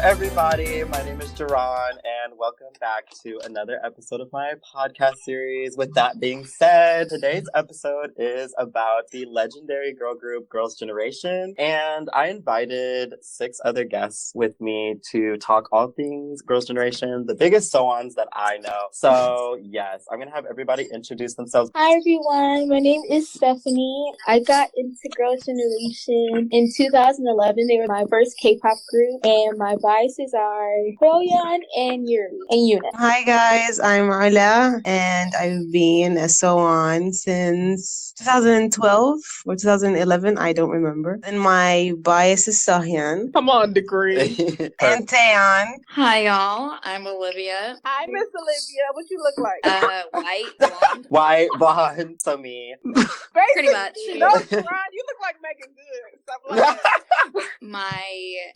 everybody. My name is Jerron, and welcome back to another episode of my podcast series. With that being said, today's episode is about the legendary girl group Girls' Generation, and I invited 6 other guests with me to talk all things Girls' Generation, the biggest so-ons that I know. So, yes, I'm going to have everybody introduce themselves. Hi, everyone. My name is Stephanie. I got into Girls' Generation in 2011. They were my first K-pop group, and my biases are Hyoyeon and Yuri and Yuna. Hi guys, I'm Marla, and I've been a so-on since 2012 or 2011, I don't remember. And my bias is Sohyun. Come on, Degree. And Taeyeon. Hi y'all, I'm Olivia. Hi, Miss Olivia. What you look like? White, blonde. White, blonde, so me. Pretty much. No, Ron, you look like Megan Good. Stuff like that. My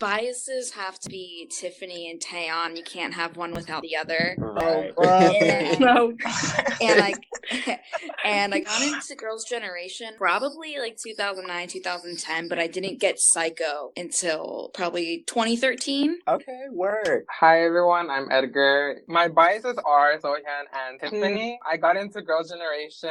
biases have to be Tiffiani and Taeyeon. You can't have one without the other. Right. No. And I got into Girls' Generation probably like 2009, 2010, but I didn't get Psycho until probably 2013. Okay, word. Hi everyone, I'm Edgar. My biases are Sohyun and Tiffiani. I got into Girls' Generation,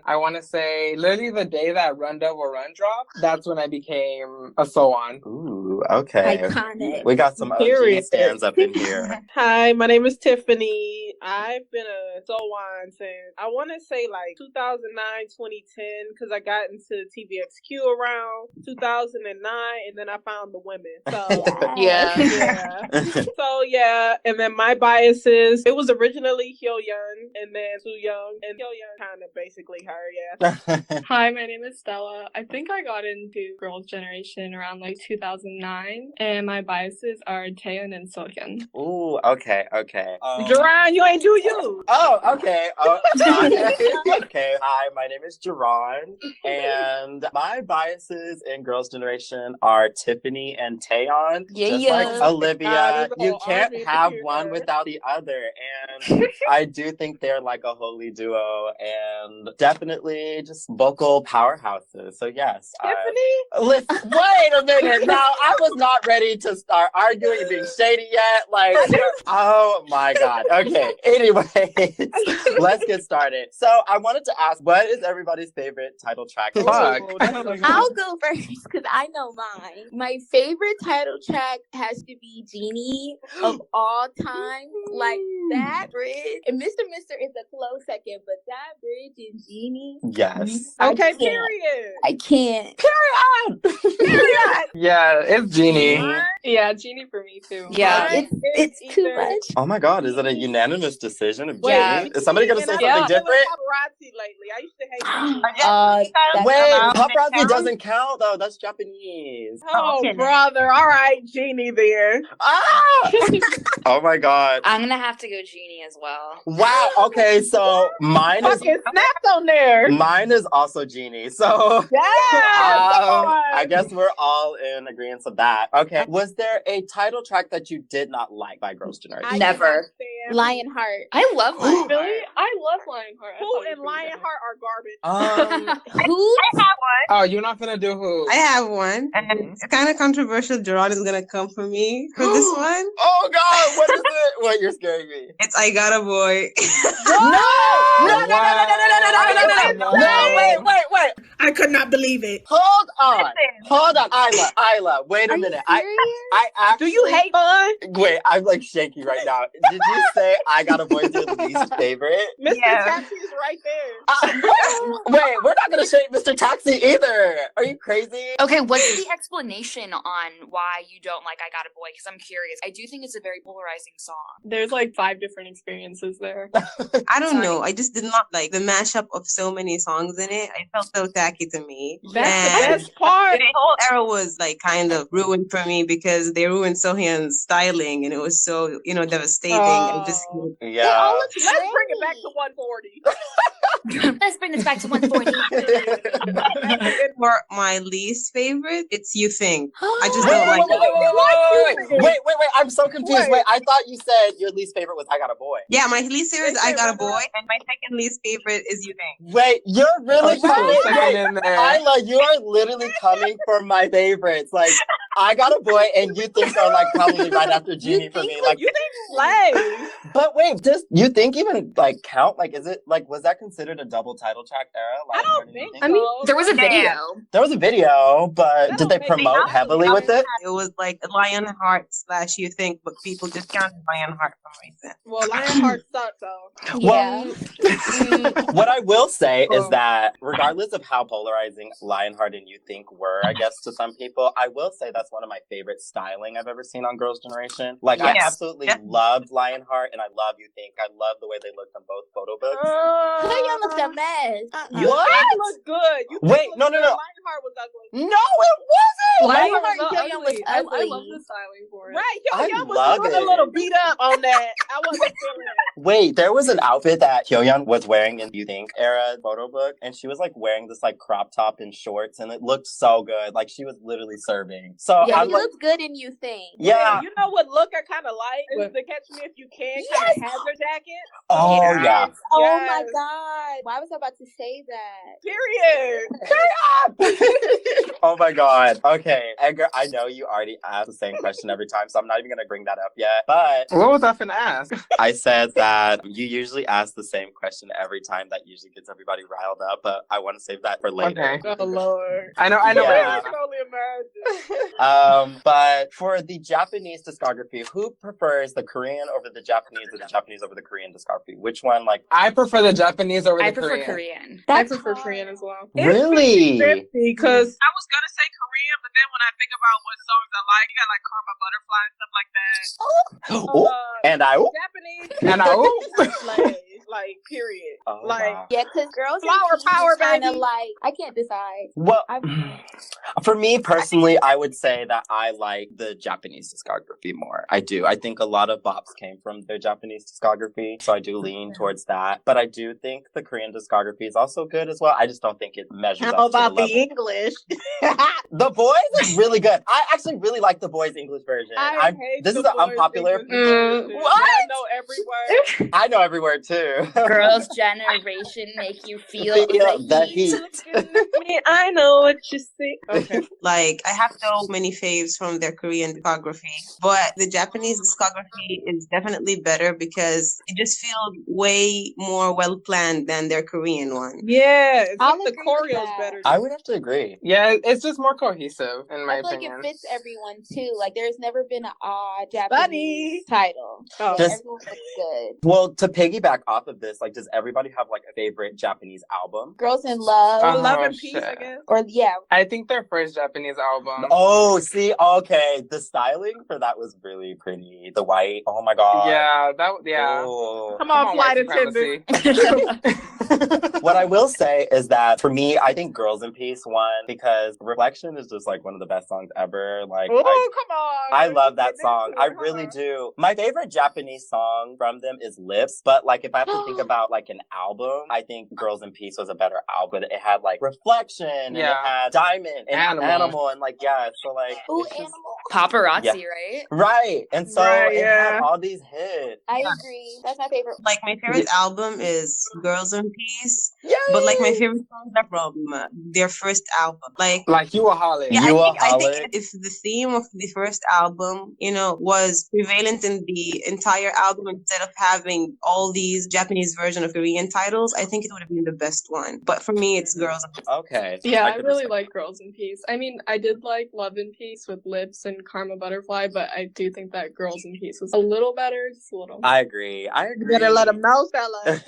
I want to say, literally the day that Run Devil Run dropped. That's when I became a so-on. Ooh, okay. Iconic. We got some OG Period. stands up in here. Hi, my name is Tiffany. I've been a so-on since, I want to say like 2009, 2010, because I got into TVXQ around 2009, and then I found the women. So, Yeah. So, yeah. And then my biases, it was originally Hyoyeon, and then Sooyoung, and Hyoyeon kind of basically her, yeah. Hi, my name is Stella. I think I got into Girls' Generation around like 2009, and my biases are Taeyeon and Sohyun. Ooh, okay. Jerron, you ain't do you. Oh, okay. Okay. Hi, my name is Jerron, and my biases in Girls' Generation are Tiffiani and Taeyeon. Just like Olivia, you can't have one without the other, and I do think they're like a holy duo, and definitely just vocal powerhouses. So yes. Tiffany? Listen, wait a minute. Now, I was not ready to start arguing and being shady yet. Like, oh my God. Okay. Anyway, let's get started. So I wanted to ask, what is everybody's favorite title track? Fuck. I'll go first because I know mine. My favorite title track has to be Genie of all time. Like that bridge. And Mr. Mister is a close second, but that bridge in Genie. Yes. Okay, period. I can't. Period. Yeah, it's Genie. Yeah, Genie for me too. Yeah. It's too much. Oh my God, is it a unanimous decision of Yeah. Genie? Is somebody going to say And I've something been different? paparazzi lately. I used to hate That's Wait, not- paparazzi doesn't count though. That's Japanese. Oh, brother. All right, Genie there. Ah! Oh my God. I'm gonna have to go Genie as well. Wow. Okay, so mine is Fucking snapped on there. mine is also Genie. So Yeah. I guess we're all in agreement of that. Okay. Was there a title track that you did not like by Girls' Generation? Never. Lionheart. I love Lionheart. Really? I love Lionheart. I Who thought it and was pretty Lionheart are garbage. Who? Oh, you're not gonna do who? I have one. It's kind of controversial. Jerron is gonna come for me for this one. Oh God, what is it? What, you're scaring me. It's I Got a Boy. No, wait. I could not believe it. Hold on. Isla, wait a Are you minute. serious? I actually, Do you hate fun? Wait, I'm like shaky right now. Did you say I Got a Boy is your least favorite? Mr. Taxi is right there. Wait, we're not gonna shake Mr. Taxi either. Are you crazy? Okay, what's the explanation on why you don't like I Got a Boy? Because I'm curious. I do think it's a very polarizing song. There's like 5 different experiences there. I don't know. I just did not like the mashup of so many songs in it. I felt so tacky to me. That's the And best part. the whole era was like kind of ruined for me because they ruined Sohyun's styling and it was so, devastating. I just Yeah. Let's bring it back to 140. Let's bring this back to 140. for my least favorite, it's You Think. I just don't like it. Wait. I'm so confused. Wait, I thought you said your least favorite was I Got a Boy. Yeah, my least favorite is I Got a Boy, and my second least favorite is You Think. Wait, you're really Oh, coming? second in there. Isla, you are literally coming for my favorites. Like, I got a boy, and you think are like probably right after Genie for me. Like you think slay? But wait, does you think even like count? Like, is it like was that considered a double title track era? I don't think so. I mean, There was a video. There was a video, but That did they don't make me promote happy. heavily with it? It was like Lionheart / You Think, but people just counted Lionheart for some reason. Well, Lionheart sucks, though. Yeah. What I will say is that regardless of how polarizing Lionheart and You Think were, I guess to some people, I will say that's one of my favorite styling I've ever seen on Girls' Generation. Like I Yes. absolutely loved Lionheart, and I love You Think. I love the way they looked on both photo books. Taeyeon looked a mess. You What? think? Looked good. You Wait, think no. Lionheart was ugly. No, it wasn't. Lionheart Lionheart was Taeyeon was ugly. I ugly. love the styling for it. Right, I Yo was love looking a it. little beat up on that. I wasn't feeling it. Wait, there was an outfit that Hyoyeon was wearing in You Think era photo book, and she was like wearing this like crop top and shorts, and it looked so good. Like she was literally serving. So Yeah, I'm he like, looked good in You Think. yeah. You know what look I kind of like is What? the Catch Me If You Can kind of hazard jacket. Oh yeah. Oh Yes. my god. Why was I about to say that? Period. Oh my god. Okay, Edgar, I know you already asked the same question every time, so I'm not even gonna bring that up yet. But What was I finna ask? I said that you usually ask the same question every time. That usually gets everybody riled up, but I want to save that for later. Okay. Oh Lord. I know. Yeah. I can only imagine. But for the Japanese discography, who prefers the Korean over the Japanese or the Japanese over the Korean discography? Which one, like, I prefer the Japanese over the I prefer Korean. Korean. I That's prefer hard. Korean as well. really? Because I was gonna say Korean, but then when I think about what songs I like, you got like Karma Butterfly and stuff like that. Ooh, and I. Japanese And I- slay, like period. Oh, like wow. Yeah, because girls Flower power, kind of baby. like I can't decide. Well, I'm- for me personally, I would say that I like the Japanese discography more. I do. I think a lot of bops came from their Japanese discography, so I do lean towards that. But I do think the Korean discography is also good as well. I just don't think it measures up how to the about the level. English? The Boys is really good. I actually really like the Boys English version. I hate this the is an Boys unpopular. English version, but I know every word. I know every word too. Girls' generation make you feel Feel the the heat. heat. I know what you see. Okay. Like, I have so many faves from their Korean discography, but the Japanese discography is definitely better because it just feels way more well planned than their Korean one. Yeah, it's I'll like the agree with choreo's that. better. I would have to agree. Yeah, it's just more cohesive in my I feel like opinion. it fits everyone too. Like there's never been an odd Japanese Buddy. title. Oh. Yeah, Just- everyone looks good. Well, to piggyback off of this, like, does everybody have like a favorite Japanese album? Girls in Love, Oh, Love and Peace, shit. I guess. or yeah, I think their first Japanese album. Oh, see, okay, the styling for that was really pretty. The white, oh my god. Yeah, yeah. Oh. Come on, flight white attendant. supremacy. What I will say is that for me, I think Girls in Peace won because Reflection is just like one of the best songs ever. Like, Oh, come on. I love that Get song. into I it, really huh? do. My favorite Japanese song from them is Lips, but like if I have to think about like an album, I think Girls in Peace was a better album. It had like Reflection and it Yeah. had Diamond and Animal and like yeah, so like ooh, it's just- animal. Paparazzi, Yeah. right? right. And so Right, it yeah. had all these hits. I agree. That's my favorite. Like, my favorite album is Girls in Peace, Yay! but like my favorite songs are from their first album. Like You a Holly. Yeah, You I a think holic. if the theme of the first album, was prevalent in the entire album instead of having all these Japanese version of Korean titles, I think it would have been the best one. But for me, it's Girls. Okay. Yeah, I could really respect like Girls in Peace. I mean, I did like Love in Peace with Lips and Karma Butterfly, but I do think that Girls in Peace was a little better, just a little. I agree. I You agree. better let them know, fella.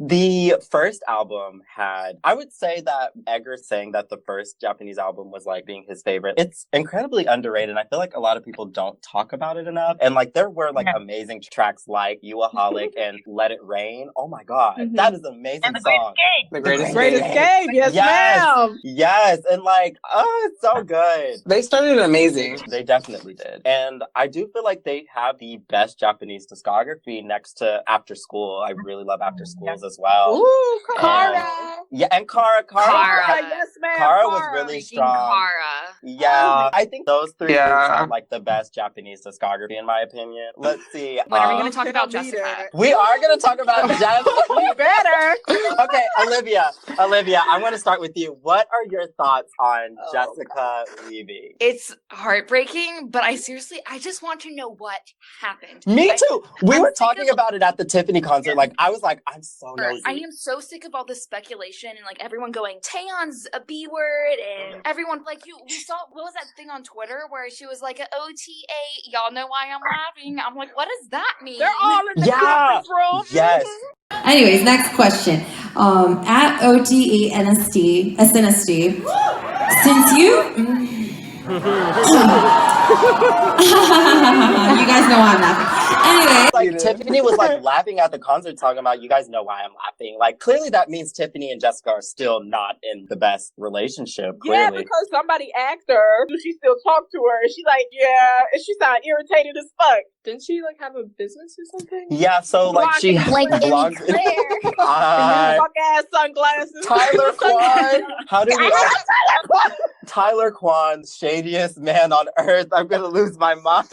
The first album had, I would say that Edgar saying that the first Japanese album was like being his favorite. It's incredibly underrated. And I feel like a lot of people don't talk about it enough. And like there were like amazing tracks like You a Holic and Let It Rain. Oh my God. Mhm. That is an amazing song. The Greatest Great Escape. Escape, yes, ma'am. Yes. And like, oh, it's so good. They started amazing. They definitely did. And I do feel like they have the best Japanese discography next to After School. I really love After Schools as well. Ooh, And- Kara. Yeah, and Kara. Kara. Yes, ma'am. Kara was really Freaking strong. Kara. Yeah, I think those three groups Yeah. have like the best Japanese discography in my opinion. Let's see. When are we going to talk Can about I read Jessica? it? We are going to talk about Jessica. We better. Okay, Olivia, I'm going to start with you. What are your thoughts on Jessica leaving? It's heartbreaking, but I just want to know what happened. Me too. We I'm were sick talking of- about it at the Tiffiani concert. Like, I was like, I'm so nosy. I am so sick of all this speculation and like everyone going Taeyeon's a B word and everyone like we saw what was that thing on Twitter where she was like an OTA. Y'all know why I'm laughing. I'm like, what does that mean? They're all in the conference room. Yes. Anyways, next question. At OTANSD, SNSD, since you... you guys know why I'm laughing. Anyway. Like, Tiffiani was like laughing at the concert talking about, you guys know why I'm laughing. Like, clearly that means Tiffiani and Jessica are still not in the best relationship, Yeah, clearly. because somebody asked her, do she still talk to her? And she's like, yeah. And she sounded irritated as fuck. Didn't she like have a business or something? Yeah, so like she Like blogs. Claire. Fuck ass sunglasses. Tyler Kwan. How do we Tyler Kwan, shadiest man on earth. I'm gonna lose my mind.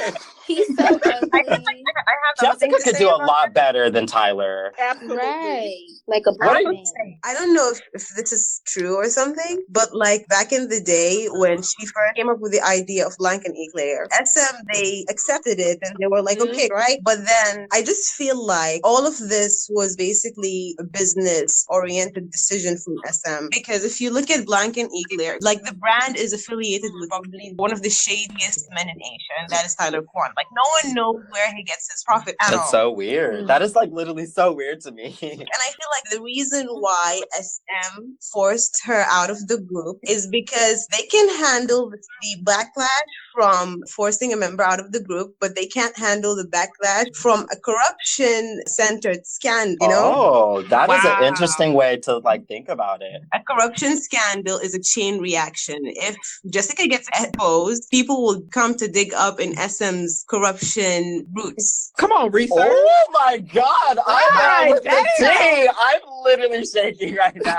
He's so ugly. I have Jessica something to could say do a about lot better than Tyler. Absolutely. Right. Like a What black are man. I don't know if this is true or something, but like back in the day when she first came up with the idea of Blank and Eclair, SM, they accepted it and they were like, okay, right? But then I just feel like all of this was basically a business-oriented decision from SM. Because if you look at Blank and Eclair, like the brand is affiliated with probably one of the shadiest men in Asia, and that is Tyler Kwan. Like no one knows where he gets his profit at all. That's so weird. That is like literally so weird to me. And I feel like the reason why SM forced her out of the group is because they can handle the backlash from forcing a member out of the group, but they can't handle the backlash from a corruption-centered scandal, you know? Oh, that is an Wow. interesting way to like think about it. A corruption scandal is a chain reaction. If Jessica gets exposed, people will come to dig up in SM's corruption roots. Come on, research. Oh my god! I'm Right, there with the damn. tea! I'm literally shaking right now.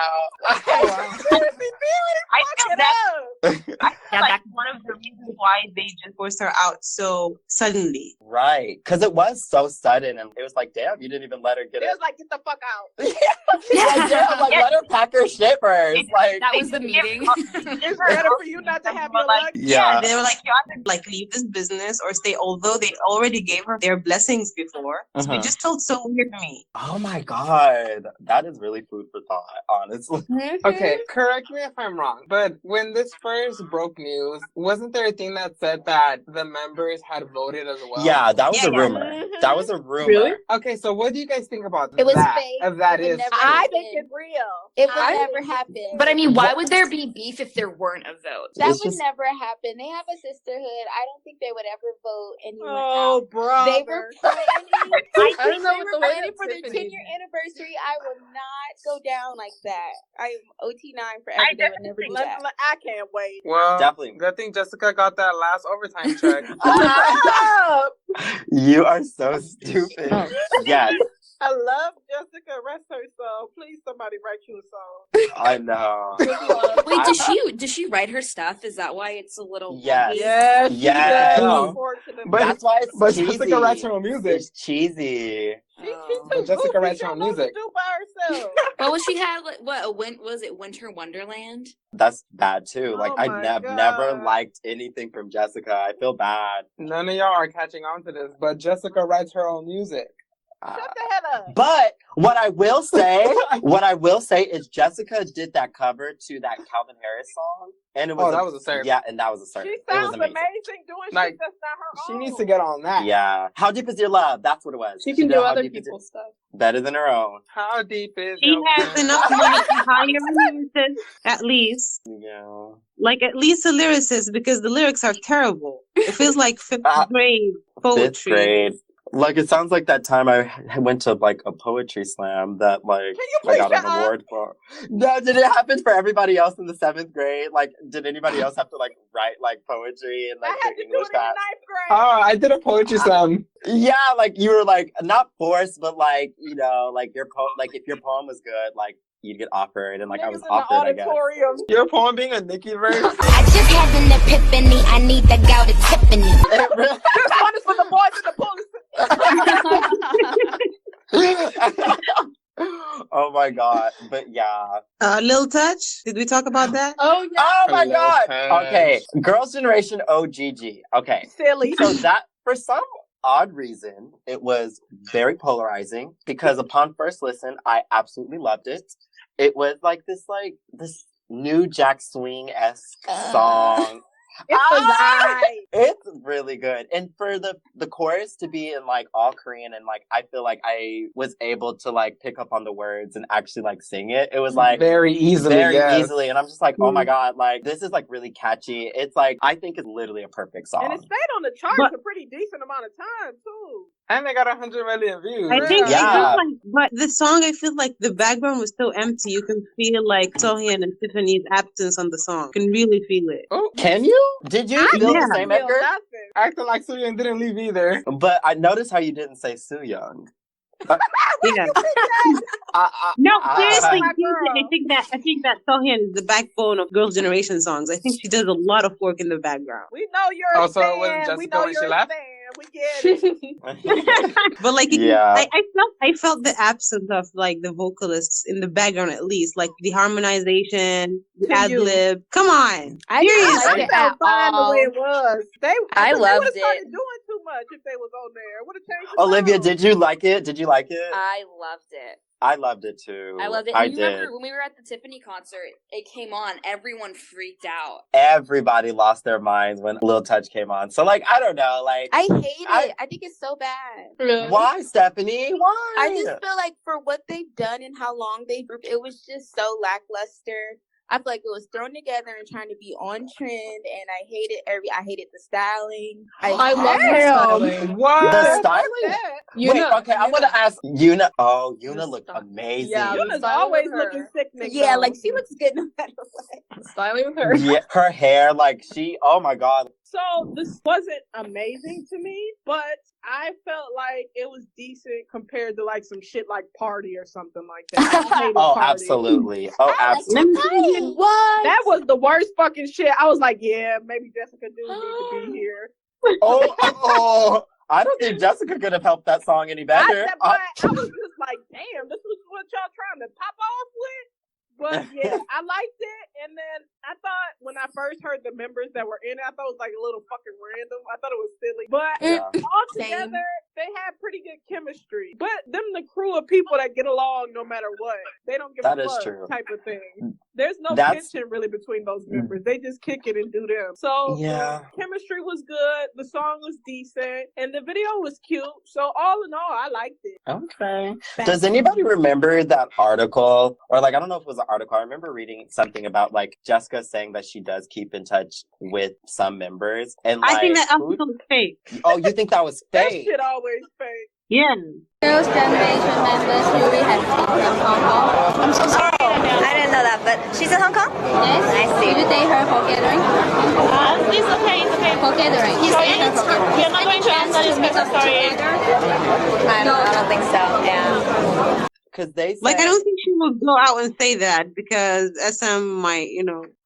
I feel that Yeah, like one of the reasons why they just forced her out so suddenly. Right, because it was so sudden, and it was like, damn, you didn't even let her get It it. was like, get the fuck out. Like, damn, like, let her pack her shit first. Like, that was the meeting. It's better for you not to have your Like, luck. yeah. They were like, you have to like leave this business or stay. Although they already gave her their blessings before, so it just felt so weird to me. Oh my god, that is really food for thought, honestly. Okay, correct me if I'm wrong, but when this first broke news, wasn't there a thing that said that the members had voted as well? Yeah, that was a Yeah. rumor. That was a rumor. Really? Okay, so what do you guys think about It was that? fake. If that It is never true? I happened. think it's real. It would I- never happen. But I mean, why would there be beef if there weren't a vote? that It's would just- never happen. They have a sisterhood. I don't think they would ever vote anyone Oh, out. bro. They were planning. I don't know They what were the way planning for their Tiffany- 10-year anniversary. I will not go down like that. I am OT9 forever. They would never do that. I can't wait. Well, Definitely. good thing Jessica got that last overtime check. You are so stupid. Yes, I love Jessica. Rest her soul. Please, somebody write you a song. I know. Wait, does she write her stuff? Is that why it's a little Yes. Yes. Yes. Unfortunately. But- That's why it's but cheesy. Jessica writes her own music. It's cheesy. She But too Jessica goofy. writes She her don't own know what to music. do by herself. Well, was she had like what? Was it Winter Wonderland? That's bad too. Like, Oh I my never God. liked anything from Jessica. I feel bad. None of y'all are catching on to this, but Jessica writes her own music. Uh, Shut the head up. But what I will say is Jessica did that cover to that Calvin Harris song, and it was that was a serve. Yeah, and that was a serve. She It was sounds amazing. amazing doing Like, shit that's not her She own. needs to get on that. Yeah. How deep is your love? That's what it was. She can did do How other Deep Is Your- people's stuff. better than her own. How deep is She your has love? enough money to hire a lyricist, at least. Yeah. Like, at least a lyricist, because the lyrics are terrible. It feels like fifth grade poetry. Fifth grade. Like, it sounds like that time I went to like a poetry slam that like Can you I please got an shut up? award for. No, did it happen for everybody else in the 7th grade? Like, did anybody else have to like write like poetry and I like had their to do it English in the class? 9th grade. Oh, I did a poetry slam. Yeah, like you were like not forced, but like, you know, like your like if your poem was good, like you'd get offered, and like I was Niggas in the offered, I guess. auditorium. Your poem being a Nicki verse. I just had an epiphany. I need to go to Tiffany. It really- This one is for the boys in the police. Oh my god! But yeah. Lil Touch. Did we talk about that? Oh yeah. Oh my Hello, god! Touch. Okay, Girls' Generation OGG. Okay, Silly. so that for some odd reason it was very polarizing because upon first listen, I absolutely loved it. It was like this new Jack Swing-esque song. It's really good, and for the chorus to be in like all Korean, and like I feel like I was able to like pick up on the words and actually like sing it. It was like Very easily, and I'm just like, oh my god, like this is like really catchy. It's like I think it's literally a perfect song. And it stayed on the charts a pretty decent amount of time too. And they got 100 million views. I think, Yeah. I feel like, but the song, I feel like the background was so empty. You can feel like Sohyun and Tiffany's absence on the song. You can really feel it. Oh, Can you? Did you feel the same, Feel Edgar? nothing. acting like Suyeon didn't leave either. But I noticed how you didn't say Soo Young. Yeah. No, seriously, I think that Sohyun is the backbone of Girls' Generation songs. I think she does a lot of work in the background. We know you're a Also, it fan. wasn't We Jessica know when she you're a left? fan. We get it. But like, Yeah. I felt the absence of like the vocalists in the background, at least like the harmonization, the ad lib. Come on, I didn't Seriously. like it felt at fine the all. way it was. I they loved would have started it. doing too much if they was on there. Would have changed. The Olivia, song. did you like it? Did you like it? I loved it. I loved it too. I loved it. I And you did. remember when we were at the Tiffany concert, it came on, everyone freaked out. Everybody lost their minds when Lil Touch came on. So like, I don't know, like I hate it. I think it's so bad. Really? why, Stephanie? Why? I just feel like for what they've done and how long they've grouped, it was just so lackluster. I feel like it was thrown together and trying to be on trend, and I hated the styling. I love her Damn. styling. What? the styling. Wait, okay, I'm gonna ask Yuna. Oh, Yuna looked amazing. Yeah, Yuna's styling always with her. looking sickening. Yeah, though. like she looks good no matter what. Styling with her. Yeah, her hair, like oh my god. So this wasn't amazing to me, but I felt like it was decent compared to like some shit like Party or something like that. I hated Oh, Party. absolutely. Oh, absolutely. What? That was the worst fucking shit. I was like, yeah, maybe Jessica do need to be here. Oh, I don't think Jessica could have helped that song any better. I was just like, damn, this was what y'all trying to pop off with? But yeah, I liked it. And then I thought when I first heard the members that were in it, I thought it was like a little fucking random. I thought it was silly. But Yeah. all together, they had pretty good chemistry. But them the crew of people that get along no matter what. They don't give That a is fuck true. type of thing. There's no That's- tension really between those members. They just kick it and do them. So Yeah. chemistry was good. The song was decent. And the video was cute. So all in all, I liked it. Okay. Does anybody remember that article? Or like, I don't know if it was an article. I remember reading something about like Jessica saying that she does keep in touch with some members. And like, I think that article is fake. oh, you think that was That fake? shit always fake. Yeah. Girls' Generation members really have been from Hong Kong. I'm so sorry. I didn't know that, but she's in Hong Kong? Yes. I see. Did you date her for gathering? It's okay. For gathering. You're not going to answer this question, sorry. I don't think so, yeah. Because they said, Like, I don't think she will go out and say that because SM might,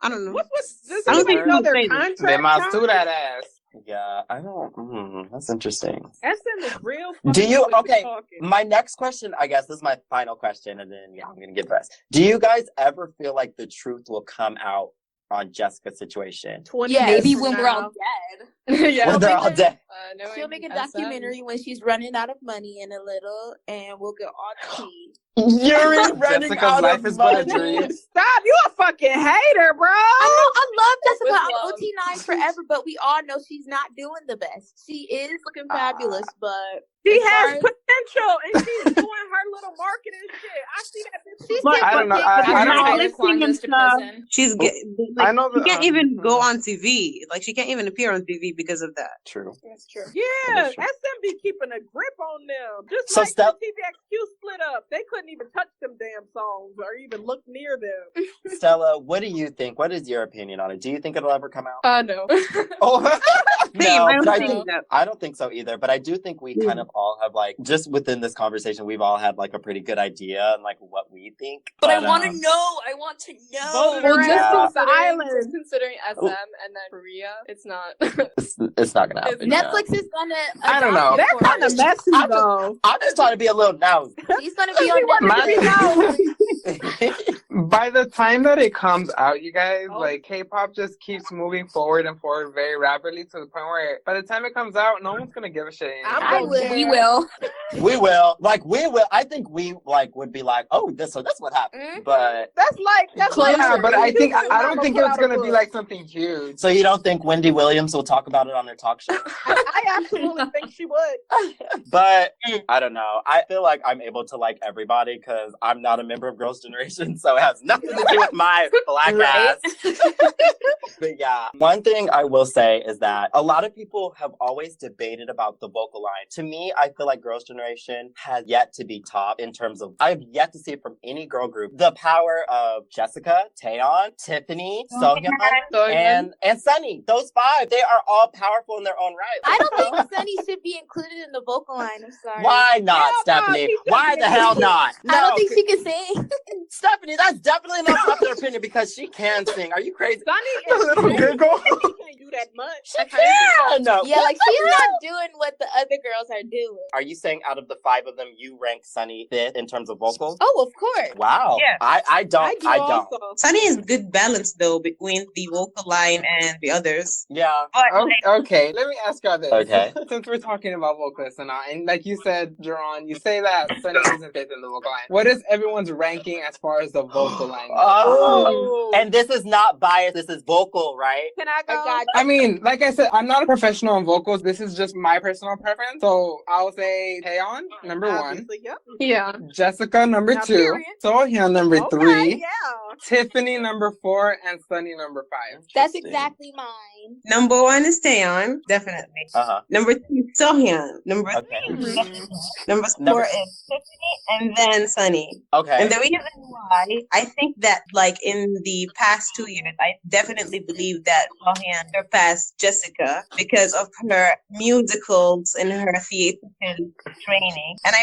I don't know. Does I don't think anybody know she their would say that. contract? They must sue that ass. yeah, I don't. That's interesting. SM is real. Do you? fucking Okay. talking. My next question, I guess, this is my final question, and then I'm gonna get the rest. Do you guys ever feel like the truth will come out on Jessica's situation? 20 Yes. years Maybe from when we're now. all dead. Yeah. When they're all dead. She'll make a documentary when she's running out of money in a little, and we'll get all the tea. You're running Jessica's out life of is but a money. dream. Stop! You a fucking hater, bro. I love Jessica. With I'm love. OT9 forever, but we all know she's not doing the best. She is looking fabulous, but She as has far as- potential, and she's doing her little marketing shit. I see that. Bitch. She's But- I don't know. but I her don't know. listing and to stuff, prison. she's I know she that, can't even go on TV. Like, she can't even appear on TV because of that. True. That's true. Yeah, That is true. SM be keeping a grip on them. Just So like Steph- the TVXQ split up. They couldn't even touch them damn songs or even look near them. Stella, what do you think? What is your opinion on it? Do you think it'll ever come out? No. Oh, Same, I don't but think that. I don't think so either. But I do think we kind of all have like just just within this conversation, we've all had like a pretty good idea and like what we think. But I want to know. I want to know. Well, just island. considering SM and then Korea, it's not. It's not gonna happen. Netflix is gonna. I don't know. They're kind of messy though. I'm just trying to be a little nosy. He's gonna be on Netflix. By the time that it comes out, you guys, like K-pop just keeps moving forward and forward very rapidly to the point where by the time it comes out, no one's gonna give a shit anymore. We will. We will. Like we will. I think we like would be like, oh, that's what happened. But that's like yeah. But I don't think it's gonna be like something huge. So you don't think Wendy Williams will talk about it on her talk show? I absolutely think she would. But I don't know. I feel like I'm able to like everybody because I'm not a member of Girls' Generation, so it has nothing to do with my black ass. But yeah, one thing I will say is that a lot of people have always debated about the vocal line. To me, I feel like Girls' Generation has yet to be top in terms of, I've yet to see it from any girl group. The power of Jessica, Taeyeon, Tiffany, Sohyun, and Sunny. Those five, they are all powerful in their own right. I don't think Sunny should be included in the vocal line. I'm sorry. Why not, Stephanie? Why the hell not? I don't think she can sing. Stephanie, that's definitely not popular opinion because she can sing. Are you crazy? Sunny is a little giggle. Can't do that much. She can. Yeah, like she's not doing what the other girls are doing. Are you saying out of the five of them, you rank Sunny fifth in terms of vocals? Oh, of course. Wow. Yeah. I don't. Sunny is good balance though between the vocal line and the others. Yeah. Okay, let me ask y'all this. Okay. Since we're talking about vocalists and all, and like you said, Jerron, you say that Sunny isn't fifth in the vocal line. What is everyone's ranking as far as the vocal line goes? Oh. And this is not biased. This is vocal, right? Can I go? I mean, like I said, I'm not a professional on vocals. This is just my personal preference. So I'll say Taeyeon, number one. Yeah. Jessica, number two. Period. Sohyun, number three. Yeah. Tiffany, number 4. And Sunny, number 5. That's exactly mine. Number 1 is Taeyeon, definitely. Number 2 is Sohyun. Number 3 Number 4 is Tiffany, and then Sunny. Okay. And the reason why I think that, like in the past 2 years, I definitely believe that Sohyun surpassed Jessica because of her musicals and her theatrical training. And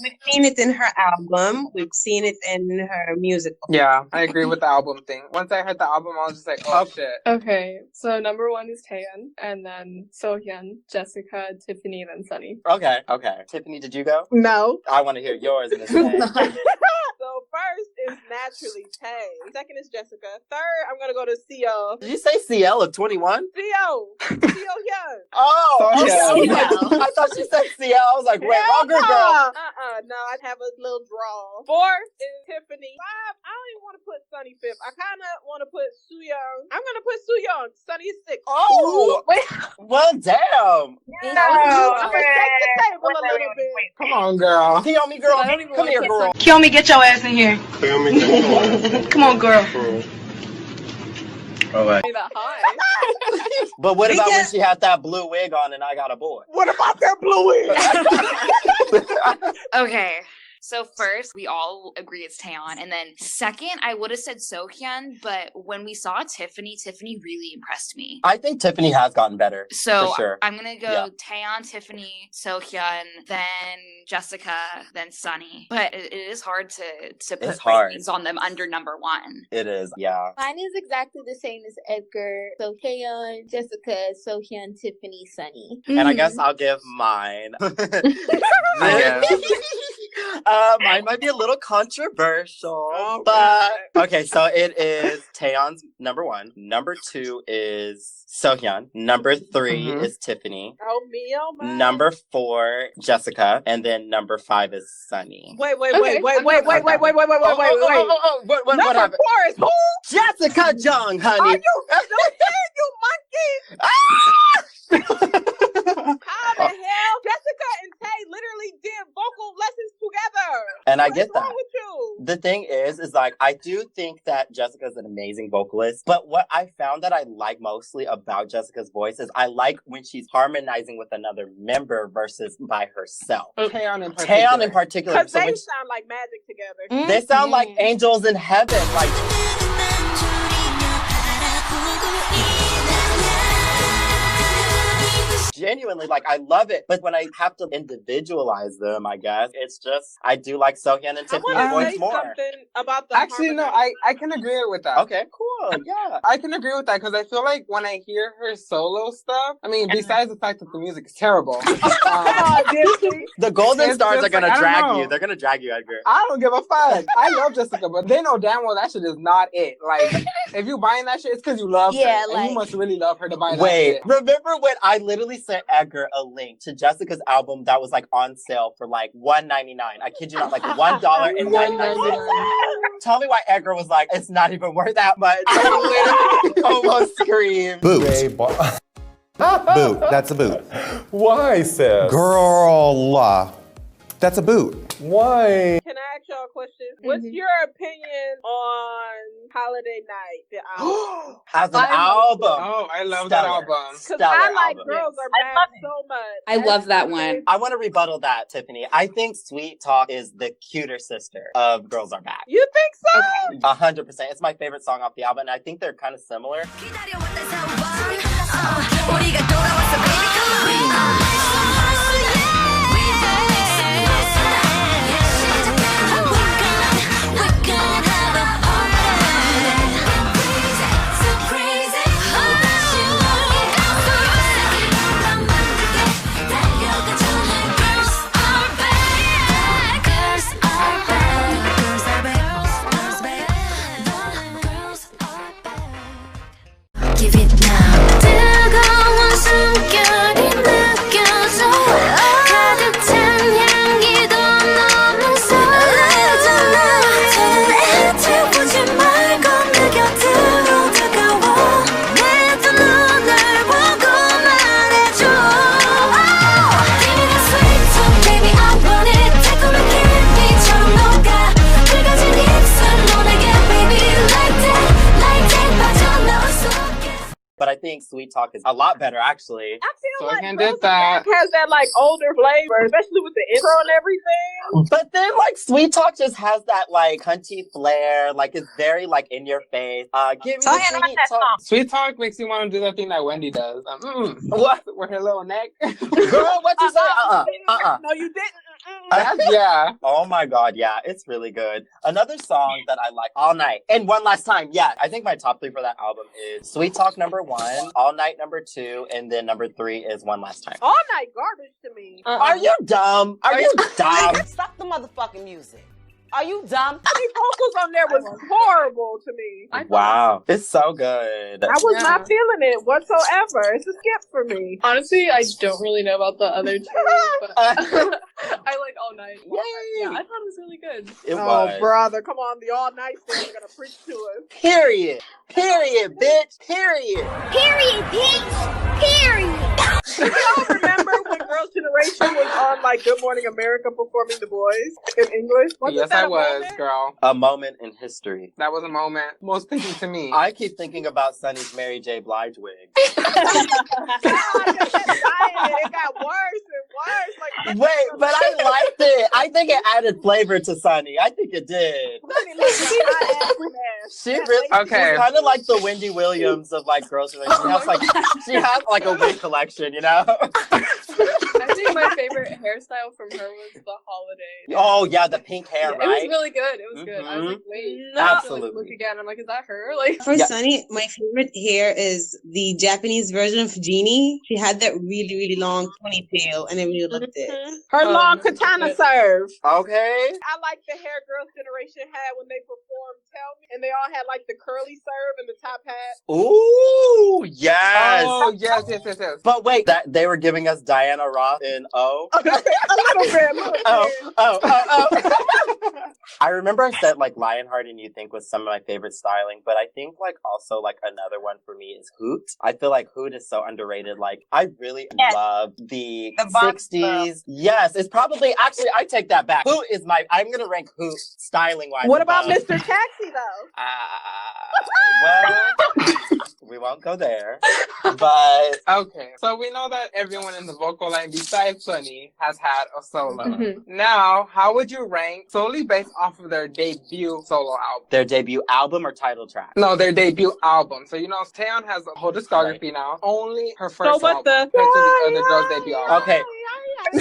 we've seen it in her album. We've seen it in her musical. Yeah, I agree with the album thing. Once I heard the album, I was just like, oh shit. Okay, so number 1 is Taeyeon, and then Sohyun, Jessica, Tiffany, then Sunny. Okay. Tiffany, did you go? No. I want to hear yours. In this way. So first is naturally Tay. Second is Jessica. Third, I'm gonna go to CO. Did you say CL of 21? CO Young. Oh, okay. I thought she said CL. I was like, wait, wrong girl. No, I'd have a little draw. Fourth is Tiffany. 5, I don't even want to put Sunny 5th. I kind of want to put Sooyoung. I'm gonna put Sooyoung. Sunny is 6th. Oh, wait. Well, damn. I'm gonna shake the table a little bit. Come on, girl. Kpjaw, girl. Come here, girl. Kpjaw, get your ass in here. Come on, girl. All right. That high. But what about when she had that blue wig on and I got a boy? What about that blue wig? Okay. So first, we all agree it's Taeyeon. And then second, I would have said Sohyun, but when we saw Tiffany really impressed me. I think Tiffany has gotten better. So for sure. I'm going to go Taeyeon, Tiffany, Sohyun, then Jessica, then Sunny. But it is hard to put ratings on them under number 1. It is, yeah. Mine is exactly the same as Edgar. So Taeyeon, Jessica, Sohyun, Tiffany, Sunny. And I guess I'll give mine. Mine might be a little controversial, but okay. So it is Taeyeon's number 1. Number 2 is Sohyun. Number 3 is Tiffany. Oh me, oh my. Number 4, Jessica, and then number 5 is Sunny. Wait. What happened? 4 is who? Jessica Jung, honey. Are you serious, you monkey? How the hell? Jessica and Tay literally did vocal lessons together. And what I get is wrong that. With you? The thing is like, I do think that Jessica's an amazing vocalist, but what I found that I like mostly about Jessica's voice is I like when she's harmonizing with another member versus by herself. Taeyeon in particular. Because they sound like magic together. They sound like angels in heaven. Like, genuinely, like, I love it. But when I have to individualize them, I guess, it's just, I do like Sohyun and Tiffany's voice more. Something about the Actually, no, I can agree with that. Okay, cool. Yeah. I can agree with that because I feel like when I hear her solo stuff, I mean, besides the fact that the music is terrible. The Golden Stars are going to drag you. They're going to drag you, Edgar. I don't give a fuck. I love Jessica, but they know damn well that shit is not it. Like, if you buying that shit, it's because you love her. And you must really love her to buy that shit. Remember when I literally sent Edgar a link to Jessica's album that was like on sale for like $1.99? I kid you not, like $1.99. Tell me why Edgar was like, it's not even worth that much. I literally almost screamed. Boot. Boot. That's a boot. Why, sis? Girl. That's a boot. Why? Can I ask y'all a question? What's your opinion on Holiday Night, the album? As an album. Oh, I love that album. Because I like Girls Are Bad so much. I love that one. I want to rebuttal that, Tiffany. I think Sweet Talk is the cuter sister of Girls Are Back. You think so? 100%. It's my favorite song off the album, and I think they're kind of similar. Give it now. 뜨거운 숨결이 느껴져. 가득 찬 향기도 너무 설레잖아. 해보지 말고 내 곁으로 다가와. 내 두 눈을 보고 말해줘. Give me that sweet talk, baby, I want it. 달콤한 캔디처럼 녹아. 붉어진 입술로 내게, baby, like that, 빠져나올 수. But I think Sweet Talk is a lot better, actually. I feel So like did Girls Are that. Back has that like older flavor, especially with the intro and everything. But then, like, Sweet Talk just has that, like, cunty flair. Like, it's very, like, in your face. Give me the Sweet Talk. Sweet Talk makes you want to do that thing that Wendy does. What? With her little neck. Girl, what you say? No, you didn't. Yeah. Oh my god, yeah, it's really good. Another song that I like, All Night, and One Last Time. Yeah, I think my top 3 for that album is Sweet Talk #1, All Night #2, and then #3 is One Last Time. All Night garbage to me. Are you dumb? Are you dumb? Stop the motherfucking music. Are you dumb? The vocals on there was horrible to me. Wow, it's so good. I was not feeling it whatsoever. It's a skip for me. Honestly, I don't really know about the other two, but I like All Night. Yeah, I thought it was really good. It was. Oh, brother, come on. The All Night thing are going to preach to us. Period. Period, bitch. Period. Period, bitch. Period. Do y'all remember when Girls' Generation was on like Good Morning America performing The Boys in English? Yes, I was, girl. A moment in history. That was a moment most speaking to me. I keep thinking about Sunny's Mary J. Blige wig. It got worse and worse. Like, wait, but I liked it. I think it added flavor to Sunny. I think it did. She really, okay. She's kind of like the Wendy Williams of like Girls' Generation. She has like a wig collection, you know. I think my favorite hairstyle from her was the Holiday. Oh yeah, the pink hair, Yeah, right? It was really good. It was good. I was like, wait, I have to, like, look again. I'm like, is that her? Like For Sunny, my favorite hair is the Japanese version of Jeannie. She had that really, really long ponytail, and I really loved it. Her long katana serve. Okay. I like the hair Girls' Generation had when they performed Tell Me, and they all had like the curly serve and the top hat. Ooh, yes. Oh, yes. But wait, that they were giving us Diana Ross in O. A little bit. Oh. I remember I said like Lionheart and You Think was some of my favorite styling, but I think like also like another one for me is Hoot. I feel like Hoot is so underrated. Like I really love the 60s. Yes, it's probably actually I take that back. Hoot is I'm gonna rank Hoot styling wise. What about Mr. Taxi though? We won't go there. But okay, so we know that everyone in the vocal line besides Sunny has had a solo. Mhm. Now, how would you rank solely based off of their debut solo album? their debut album or title track? No, their debut album. So, you know, Taeyeon has a whole discography now. Only her first what album the- compared to the other girls' debut album. Okay.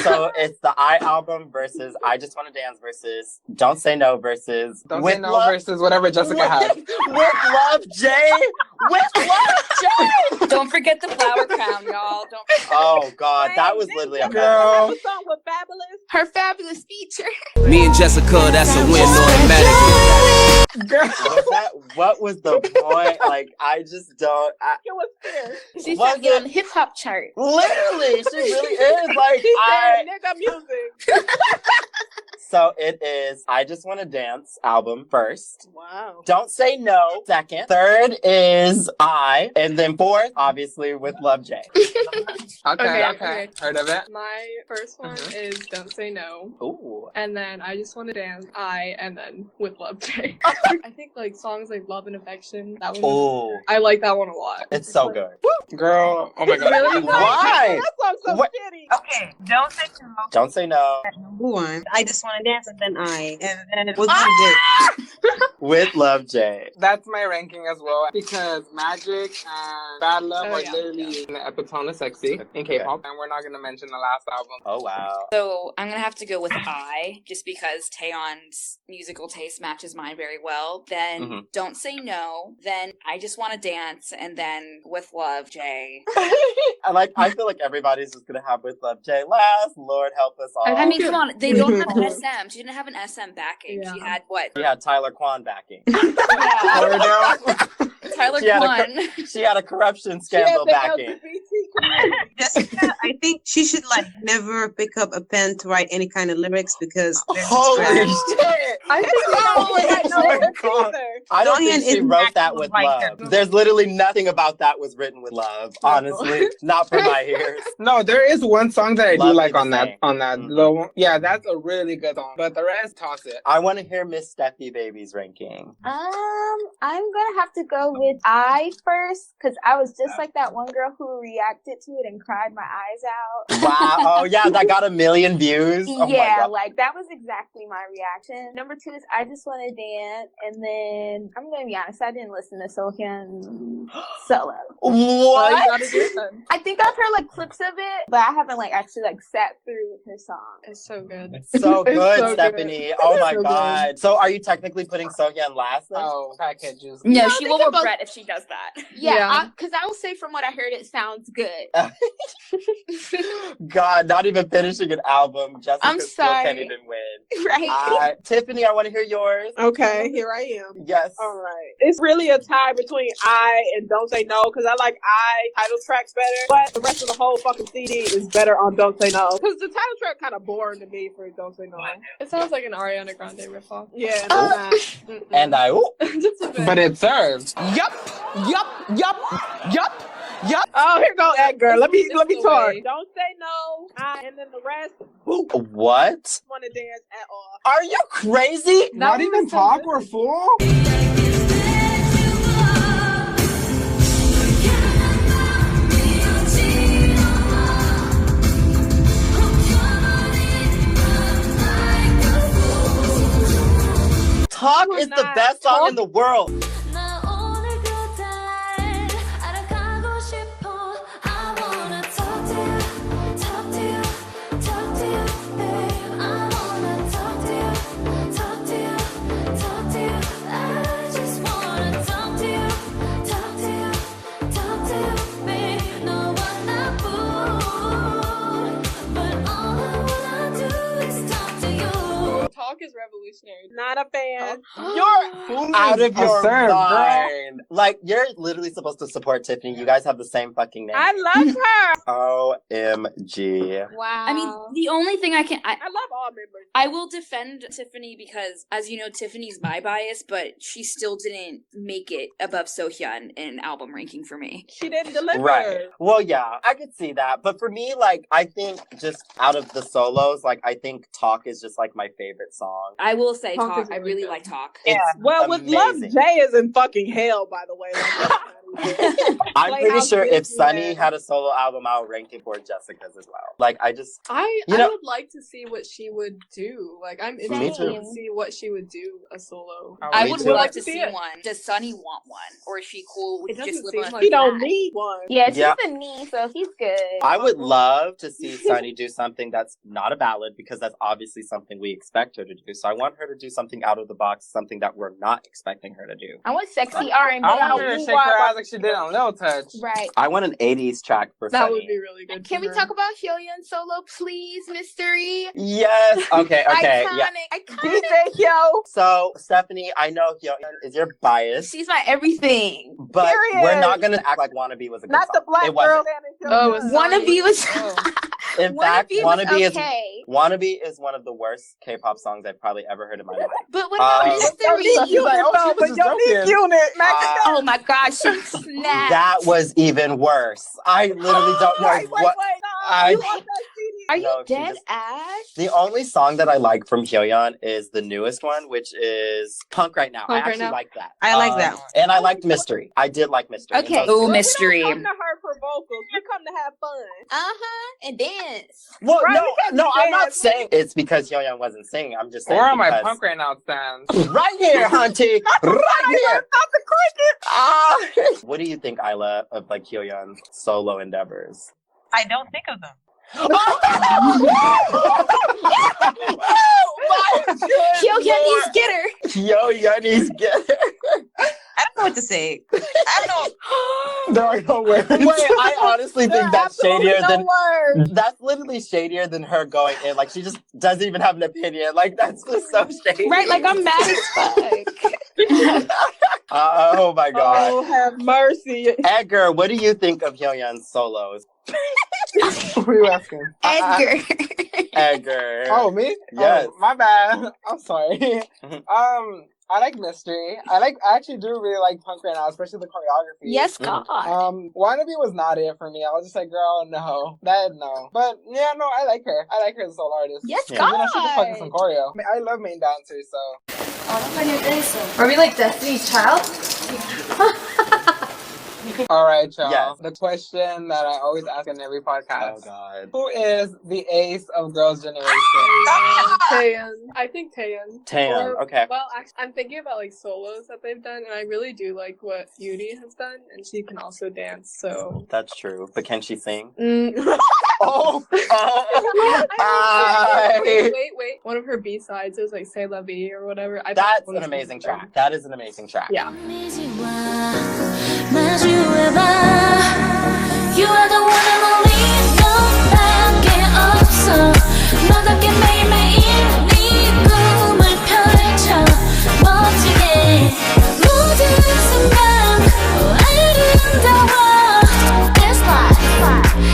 So it's the I album versus I Just Wanna Dance versus Don't Say No versus Don't With Say No Love versus whatever Jessica had. With Love Jay. With Love Jay. Don't forget the flower crown, y'all. Don't. Oh God, that was literally a Girl. song with Fabulous. Her fabulous feature. Me and Jessica, that's a win automatically. Girl. What was the point? Like, I just don't. It was fair. She's Was trying to get on it- the hip hop chart. Literally, she really is. Like, She said nigga music. So it is I Just Wanna Dance album first. Wow. Don't Say No second. Third is I. And then fourth, obviously, With Love Jay. Okay. Heard of it? My first one is Don't Say No. Ooh. And then I Just Want to Dance, and then With Love Jay. I think like songs like Love and Affection, that one. Ooh. I like that one a lot. It's so good. Girl, oh my God. Really? Why? That song's so What- shitty. Okay, don't say no. Don't Say No. Number one, I Just Want to Dance, and then I, and then With Love Jay. With Love Jay. That's my ranking as well because Magic and Bad Love Oh, are yeah. literally in the epitome of sexy in K-pop, and we're not gonna mention the last album. Oh, wow. So I'm gonna have to go with I, just because Taeyeon's musical taste matches mine very well. Then Mhm. Don't Say No. Then I Just Want to Dance, and then With Love Jay. I feel like everybody's just gonna have With Love Jay last. Lord help us all. I mean, come on, they don't have an SM. She didn't have an SM backing. Yeah. She had what? She had Tyler Kwan backing. Yeah. Tyler She had a Kwan. She had a corruption scandal backing. Jessica, I think she should like never pick up a pen to write any kind of lyrics because they're just Holy trash. shit! I think I don't Dorian think she is wrote not that the with writer. love. There's literally nothing about that was written with love. Honestly, not for my ears. No, there is one song that I Love do Me like the on that Same. little one. Yeah, that's a really good song. But the rest, toss it. I want to hear Miss Steffi Baby's ranking. I'm gonna have to go with I first because I was just like that one girl who reacted to it and cried my eyes out. Wow. Oh yeah, that got 1 million views. Oh my Yeah, God. like that was exactly my reaction. Number 2 is I Just Want to Dance, and then I'm gonna be honest, I didn't listen to Sohyun solo. What? I think I've heard like clips of it, but I haven't like actually like sat through her song. It's so good. So It's good, so Stephanie. Oh my So good. God. So are you technically putting Sohyun last then? Oh, packages. No, No, she they will can both- regret if she does that. Yeah, because I will say from what I heard, it sounds good. God, not even finishing an album. Jessica I'm still can't sorry. even win. Right? Tiffany, I want to hear yours. Okay, here I am. Yes. All right. It's really a tie between I and Don't Say No because I like I title tracks better, but the rest of the whole fucking CD is better on Don't Say No because the title track kind of boring to me for Don't Say No. It sounds like an Ariana Grande ripoff. Yeah, no, nah. And I. Ooh. Just a bit. But it serves. Yup. Oh, here go Edgar. Let me the talk. way. Don't say no. And then the rest, who What? want to dance at all? Are you crazy? Not even talk or fool? Talk We're is the not. best song in the world. 나 오늘 그 달 알아가고 싶어. I wanna talk to you, talk to you, talk to you, babe. I wanna talk to you, talk to you, talk to you. I just wanna talk to you, talk to you, talk to you, babe. No one not fool, but all I wanna do is talk to you. Talk is revolutionary. Not a fan. You're out of your Absurd, mind. Like, you're literally supposed to support Tiffany. You guys have the same fucking name. I love her. OMG. Wow. I mean, the only thing I love all members. I will defend Tiffany because, as you know, Tiffany's my bias, but she still didn't make it above Sohyun in album ranking for me. She didn't deliver. Right. Well, yeah, I could see that. But for me, like, I think just out of the solos, like, I think Talk is just, like, my favorite song. I will say Talk Talk. is I really really good. like Talk. It's Well, with Love amazing. Jay is in fucking hell, by the way. Like, that's not even- I'm pretty Playhouse sure if Sunny Disneyland. had a solo album, I would rank it for Jessica's as well. Like, I I know- would like to see what she would do. Like, I'm Me interested too. to see what she would do a solo. I Me would too. love to See see it. one. Does Sunny want one? Or is she cool with It just doesn't living seem on like She don't that. need one. Yeah, she's Yeah. a niece, so he's good. I would love to see Sunny do something that's not a ballad, because that's obviously something we expect her to do. So I want her to do something out of the box, something that we're not expecting her to do. I want sexy R&B. I want her to shake her ass like she did on Lil Touch. Right. I want an 80s track for That Sunny. would be really good. Can we talk about Hyoyeon solo, please, Mystery? Yes. Okay. Iconic. Yeah. Iconic. DJ Yo. So, Stephanie, I know Hyoyeon is your bias, She's my everything. but Period. we're not going to act like Wannabe was a good Not song. the black It wasn't. girl standing Oh, it's Wannabe was. In fact, Wannabe is okay. Wannabe is one of the worst K-pop songs I've probably ever heard in my life. But what about Um, Mystery? She's like, oh, she was just joking. unit. Oh my gosh, she snapped. That was even worse. I literally don't know what. I- Are you No, she dead, just- Ash? The only song that I like from Hyoyeon is the newest one, which is Punk Right Now. Punk I Right actually Now? like that. I like that one. And I liked Mystery. I did like Mystery. And Okay. so- Ooh, We Mystery. don't come to her for vocals. We come to have fun. And dance. Well, Right, we no, can I'm not dance. saying it's because Hyoyeon wasn't singing. I'm just saying Or am I because... punk right now stands? Right here, Hunty! Right here! Not the cricket. Ah! What do you think, Isla, of like Hyoyeon's solo endeavors? I don't think of them. Hyoyeon's get her. Hyoyeon's get her. I don't know what to say. I don't know. There are no words. Wait, I honestly think that's shadier than words. that's literally shadier than her going in. Like, she just doesn't even have an opinion. Like, that's just so shady. Right, like I'm mad as fuck. Oh my god. Oh, have mercy. Edgar, what do you think of Hyoyeon's solos? Who are you asking? Edgar. Edgar. Oh, me? Yes. Oh, my bad. I'm sorry. I like Mystery. I actually do really like Punk right now, especially the choreography. Yes, God. Wannabe was not it for me. I was just like, girl, no. No. But yeah, no, I like her. I like her as a solo artist. Yes, Yeah. God. You know, she can fucking some choreo. I mean, I love main dancers, so. Are we like Destiny's Child? All right, y'all. Yes. The question that I always ask in every podcast. Oh god. Who is the ace of Girls' Generation? Taeyeon. I think Taeyeon. Taeyeon, Or- okay. Well, actually, I'm thinking about like solos that they've done, and I really do like what Yuri has done, and she can also dance. So. That's true. But can she sing? Oh. I- Wait. One of her B-sides is like "C'est la vie" or whatever. I thought That's one an was amazing really track. That is an amazing track. Yeah. You are the one and only 너밖에 없어 너답게 매일매일 네 꿈을 펼쳐 멋지게 모든 순간 아름다워 This life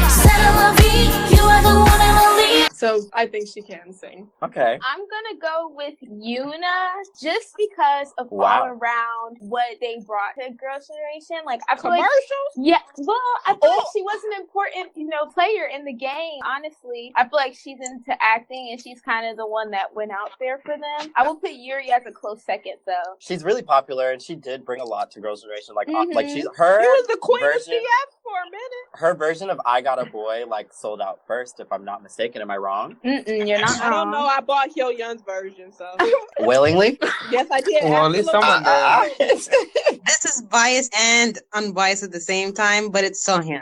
C'est la vie You are the one and only So I think she can sing. Okay. I'm gonna go with Yuna just because of Wow. all around what they brought to Girls' Generation. Like I feel Commercials? like, yeah, well, I feel like she was an important, player in the game. Honestly, I feel like she's into acting and she's kind of the one that went out there for them. I will put Yuri as a close second, though. She's really popular, and she did bring a lot to Girls' Generation. Like, like Mhm. she's her She was the queen of version. CF for a minute. Her version of "I Got a Boy" like sold out first, if I'm not mistaken. Am I wrong? You're not I don't know. I bought Hyoyeon's version, so Willingly? yes, I did. Well, at least someone Absolutely. did. This is biased and unbiased at the same time, but it's Sohyun.